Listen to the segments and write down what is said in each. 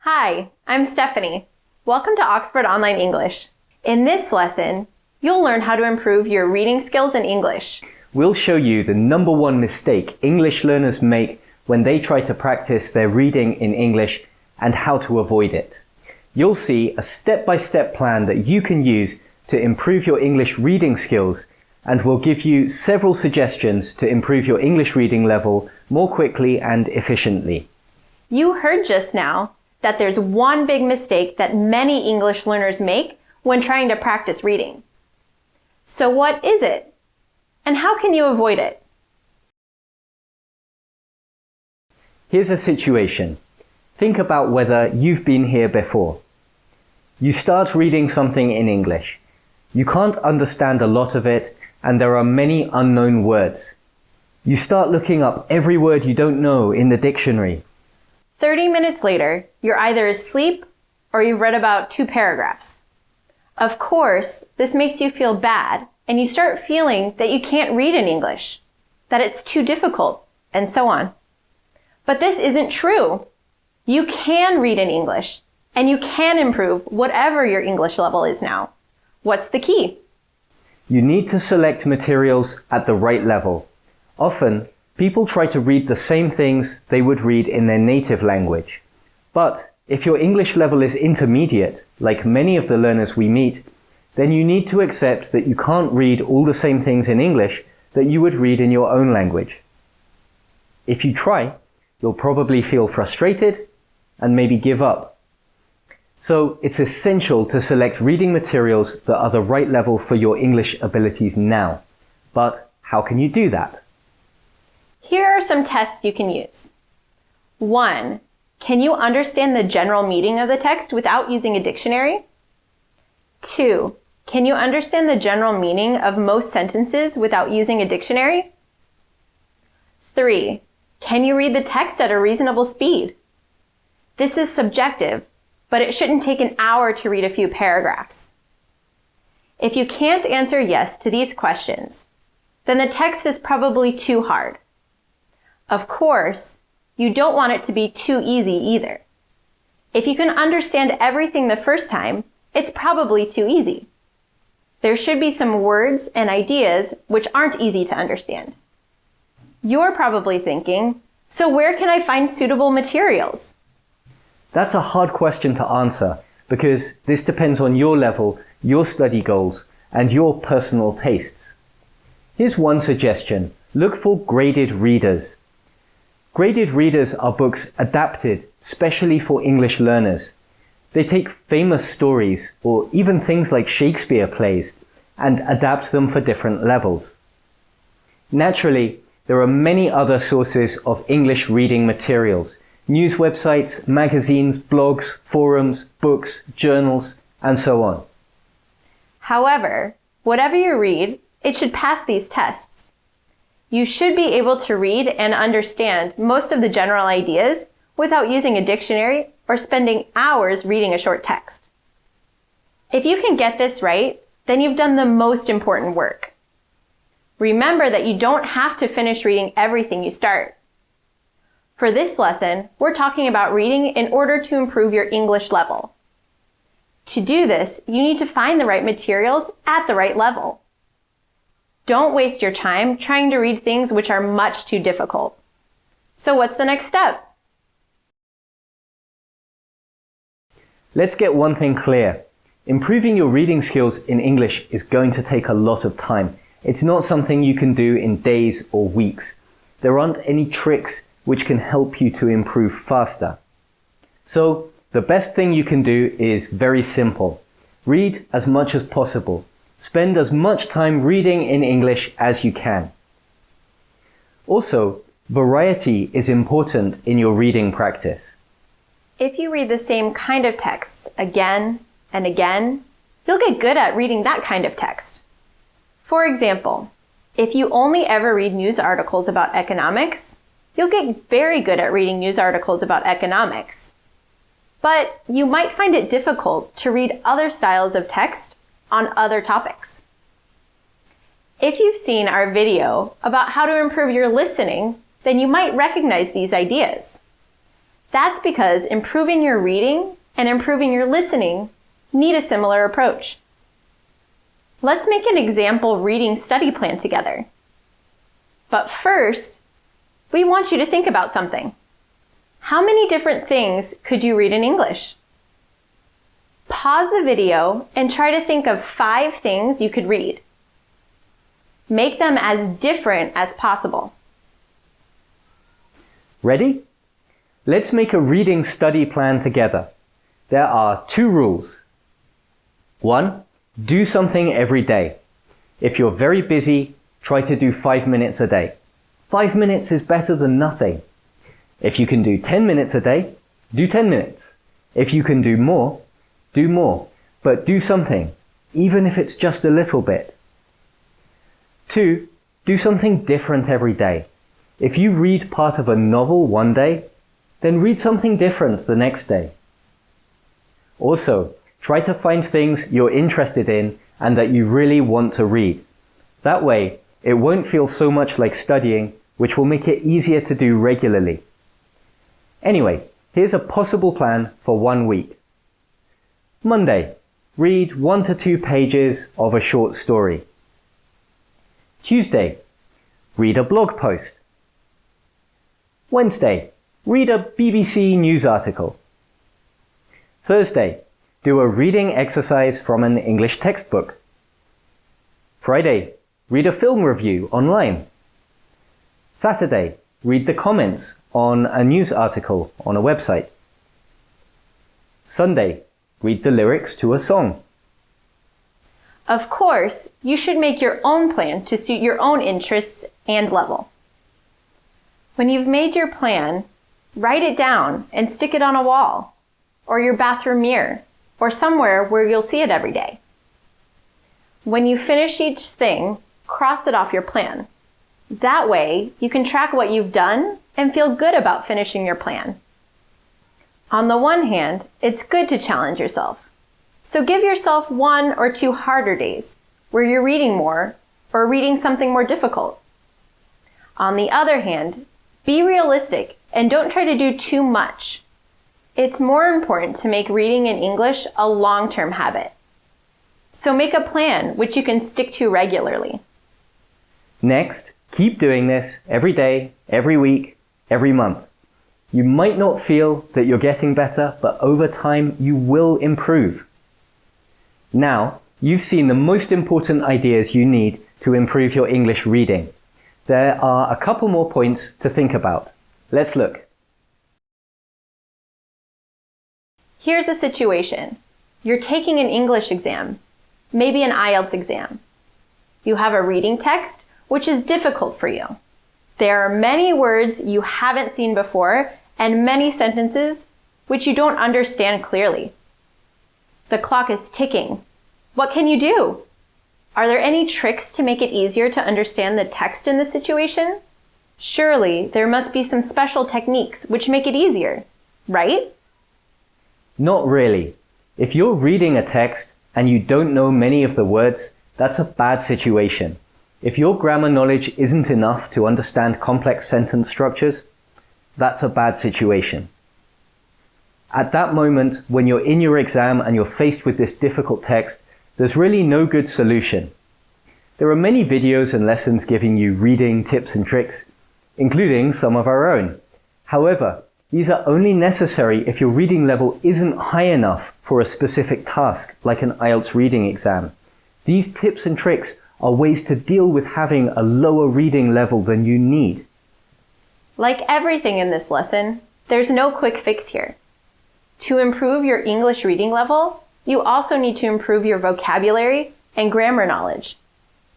Hi, I'm Stephanie. Welcome to Oxford Online English. In this lesson, you'll learn how to improve your reading skills in English. We'll show you the number one mistake English learners make when they try to practice their reading in English and how to avoid it. You'll see a step-by-step plan that you can use to improve your English reading skills, and we'll give you several suggestions to improve your English reading level more quickly and efficiently. You heard just now that there's one big mistake that many English learners make when trying to practice reading. So what is it? And how can you avoid it? Here's a situation. Think about whether you've been here before. You start reading something in English. You can't understand a lot of it, and there are many unknown words. You start looking up every word you don't know in the dictionary. 30 minutes later, you're either asleep or you've read about 2 paragraphs. Of course, this makes you feel bad, and you start feeling that you can't read in English, that it's too difficult, and so on. But this isn't true. You can read in English, and you can improve whatever your English level is now. What's the key? You need to select materials at the right level. Often, people try to read the same things they would read in their native language. But if your English level is intermediate, like many of the learners we meet, then you need to accept that you can't read all the same things in English that you would read in your own language. If you try, you'll probably feel frustrated and maybe give up. So it's essential to select reading materials that are the right level for your English abilities now. But how can you do that? Here are some tests you can use. 1. Can you understand the general meaning of the text without using a dictionary? 2. Can you understand the general meaning of most sentences without using a dictionary? 3. Can you read the text at a reasonable speed? This is subjective, but it shouldn't take an hour to read a few paragraphs. If you can't answer yes to these questions, then the text is probably too hard. Of course, you don't want it to be too easy either. If you can understand everything the first time, it's probably too easy. There should be some words and ideas which aren't easy to understand. You're probably thinking, so where can I find suitable materials? That's a hard question to answer because this depends on your level, your study goals, and your personal tastes. Here's one suggestion. Look for graded readers. Graded readers are books adapted specially for English learners. They take famous stories, or even things like Shakespeare plays, and adapt them for different levels. Naturally, there are many other sources of English reading materials. News websites, magazines, blogs, forums, books, journals, and so on. However, whatever you read, it should pass these tests. You should be able to read and understand most of the general ideas without using a dictionary or spending hours reading a short text. If you can get this right, then you've done the most important work. Remember that you don't have to finish reading everything you start. For this lesson, we're talking about reading in order to improve your English level. To do this, you need to find the right materials at the right level. Don't waste your time trying to read things which are much too difficult. So what's the next step? Let's get one thing clear. Improving your reading skills in English is going to take a lot of time. It's not something you can do in days or weeks. There aren't any tricks which can help you to improve faster. So, the best thing you can do is very simple. Read as much as possible. Spend as much time reading in English as you can. Also, variety is important in your reading practice. If you read the same kind of texts again and again, you'll get good at reading that kind of text. For example, if you only ever read news articles about economics, you'll get very good at reading news articles about economics. But you might find it difficult to read other styles of text on other topics. If you've seen our video about how to improve your listening, then you might recognize these ideas. That's because improving your reading and improving your listening need a similar approach. Let's make an example reading study plan together. But first, we want you to think about something. How many different things could you read in English? Pause the video and try to think of 5 things you could read. Make them as different as possible. Ready? Let's make a reading study plan together. There are 2 rules. 1. Do something every day. If you're very busy, try to do 5 minutes a day. 5 minutes is better than nothing. If you can do 10 minutes a day, do 10 minutes. If you can do more, do more. But do something, even if it's just a little bit. 2. Do something different every day. If you read part of a novel one day, then read something different the next day. Also, try to find things you're interested in and that you really want to read. That way, it won't feel so much like studying, which will make it easier to do regularly. Anyway, here's a possible plan for 1 week. Monday, read 1 to 2 pages of a short story. Tuesday, read a blog post. Wednesday, read a BBC news article. Thursday, do a reading exercise from an English textbook. Friday, read a film review online. Saturday, read the comments on a news article on a website. Sunday, read the lyrics to a song. Of course, you should make your own plan to suit your own interests and level. When you've made your plan, write it down and stick it on a wall, or your bathroom mirror, or somewhere where you'll see it every day. When you finish each thing, cross it off your plan. That way, you can track what you've done and feel good about finishing your plan. On the one hand, it's good to challenge yourself. So give yourself 1 or 2 harder days where you're reading more or reading something more difficult. On the other hand, be realistic and don't try to do too much. It's more important to make reading in English a long-term habit. So make a plan which you can stick to regularly. Next, keep doing this every day, every week, every month. You might not feel that you're getting better, but over time you will improve. Now, you've seen the most important ideas you need to improve your English reading. There are a couple more points to think about. Let's look. Here's a situation. You're taking an English exam, maybe an IELTS exam. You have a reading text which is difficult for you. There are many words you haven't seen before and many sentences which you don't understand clearly. The clock is ticking. What can you do? Are there any tricks to make it easier to understand the text in this situation? Surely there must be some special techniques which make it easier, right? Not really. If you're reading a text and you don't know many of the words, that's a bad situation. If your grammar knowledge isn't enough to understand complex sentence structures, that's a bad situation. At that moment, when you're in your exam and you're faced with this difficult text, there's really no good solution. There are many videos and lessons giving you reading tips and tricks, including some of our own. However, these are only necessary if your reading level isn't high enough for a specific task, like an IELTS reading exam. These tips and tricks are ways to deal with having a lower reading level than you need. Like everything in this lesson, there's no quick fix here. To improve your English reading level, you also need to improve your vocabulary and grammar knowledge.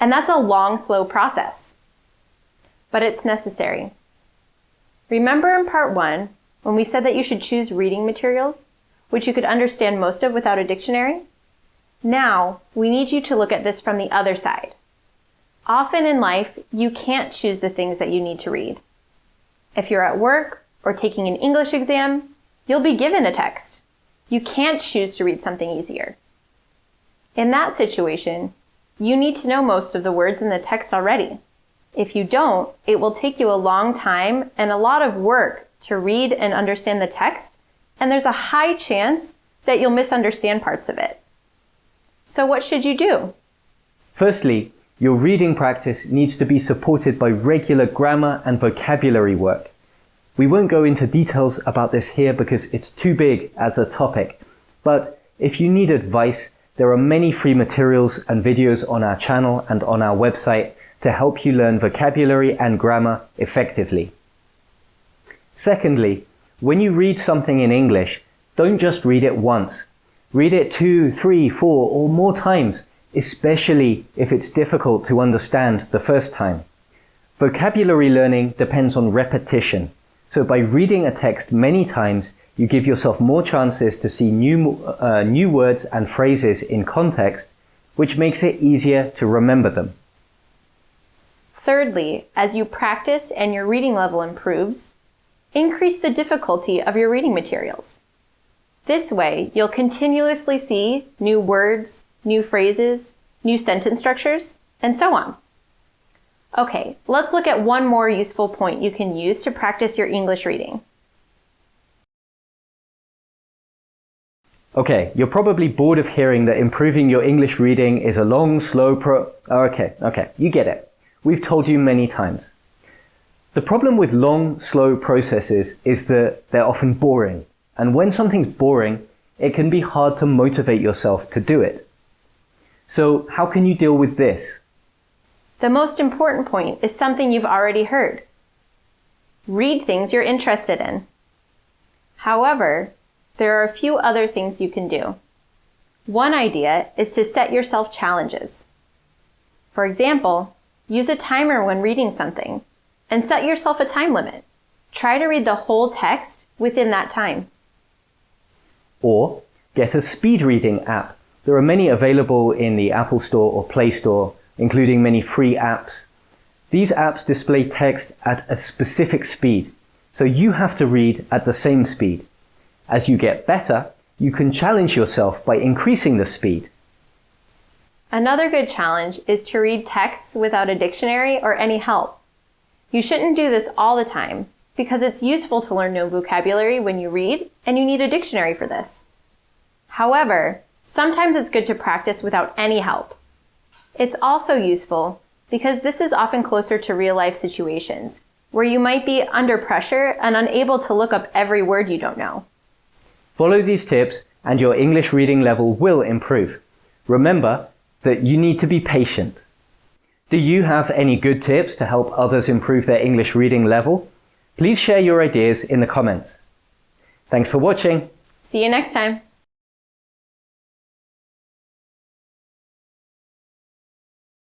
And that's a long, slow process. But it's necessary. Remember in part 1, when we said that you should choose reading materials, which you could understand most of without a dictionary? Now, we need you to look at this from the other side. Often in life, you can't choose the things that you need to read. If you're at work or taking an English exam, you'll be given a text. You can't choose to read something easier. In that situation, you need to know most of the words in the text already. If you don't, it will take you a long time and a lot of work to read and understand the text, and there's a high chance that you'll misunderstand parts of it. So what should you do? Firstly, your reading practice needs to be supported by regular grammar and vocabulary work. We won't go into details about this here because it's too big as a topic, but if you need advice, there are many free materials and videos on our channel and on our website to help you learn vocabulary and grammar effectively. Secondly, when you read something in English, don't just read it once. Read it 2, 3, 4, or more times, especially if it's difficult to understand the first time. Vocabulary learning depends on repetition, so by reading a text many times, you give yourself more chances to see new words and phrases in context, which makes it easier to remember them. Thirdly, as you practice and your reading level improves, increase the difficulty of your reading materials. This way, you'll continuously see new words, new phrases, new sentence structures, and so on. Okay, let's look at one more useful point you can use to practice your English reading. Okay, you're probably bored of hearing that improving your English reading is a long, slow Okay, you get it. We've told you many times. The problem with long, slow processes is that they're often boring. And when something's boring, it can be hard to motivate yourself to do it. So how can you deal with this? The most important point is something you've already heard. Read things you're interested in. However, there are a few other things you can do. One idea is to set yourself challenges. For example, use a timer when reading something and set yourself a time limit. Try to read the whole text within that time. Or get a speed reading app. There are many available in the Apple Store or Play Store, including many free apps. These apps display text at a specific speed, so you have to read at the same speed. As you get better, you can challenge yourself by increasing the speed. Another good challenge is to read texts without a dictionary or any help. You shouldn't do this all the time because it's useful to learn new vocabulary when you read, and you need a dictionary for this. However, sometimes it's good to practice without any help. It's also useful because this is often closer to real-life situations where you might be under pressure and unable to look up every word you don't know. Follow these tips and your English reading level will improve. Remember that you need to be patient. Do you have any good tips to help others improve their English reading level? Please share your ideas in the comments. Thanks for watching. See you next time.